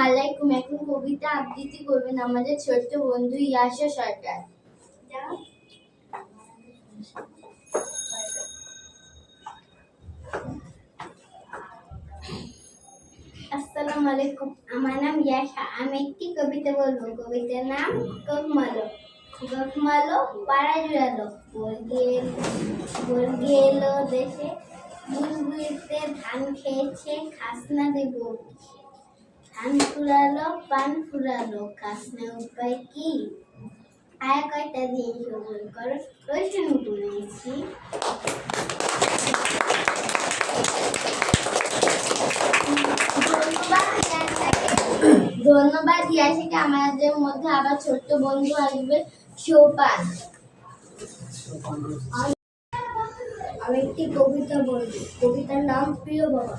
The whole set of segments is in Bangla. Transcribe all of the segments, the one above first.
আলাইকুম। এখন কবিতা আবৃত্তি করবেন আমাদের ছোট্ট বন্ধু ইয়াশা সরকার। আসসালামু আলাইকুম, আমার নাম ইয়াশা। আমি একটি কবিতা বলবো। কবিতার নাম গোখমালো। গোখমালো পাড়া জুড়ালো, বর্গি এলো দেশে, বুলবুলিতে ধান খেয়েছে, খাসনা দেব ধান ফুরালো, পান ফুরালো, খাসনা উপায় কি? আয় কয়টা দিয়ে সবল করো, রসুন বুনেছি। ধন্যবাদ ইয়াশাকে। আমাদের মধ্যে আবার ছোট্ট বন্ধু আসবে সোপান। আমি একটি কবিতা বলবো। কবিতার নাম প্রিয় বাবা।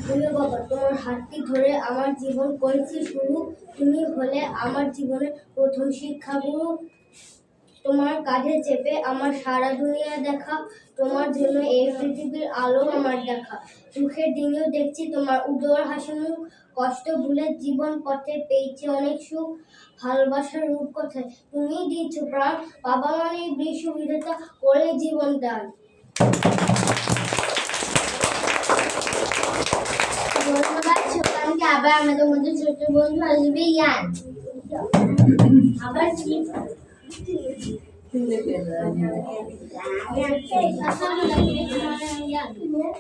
প্রিয় বাবা, তোমার হাতটি ধরে আমার জীবন করেছি শুরু। তুমি হলে আমার জীবনের প্রথম শিক্ষাগুরু। তোমার কাঁধে চেপে আমার সারা দুনিয়া দেখা, তোমার জন্য এই পৃথিবীর আলো আমার দেখা। সুখের দিনেও দেখছি তোমার উদর হাসি মুখ, কষ্ট ভুলে জীবন পথে পেয়েছে অনেক সুখ। ভালোবাসার রূপ কথায় তুমি দিচ্ছ প্রাণ, বাবা মানে বিশ্ব বিধাতা করে জীবন দান। ধন্যবাদ সোপানকে। আবার আমাদের মধ্যে ছোট বন্ধু আসবে ইয়ান। আবার কি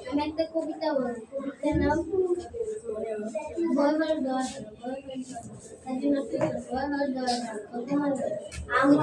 আমি একটা কবিতা বলবো। কবিতার নাম আমি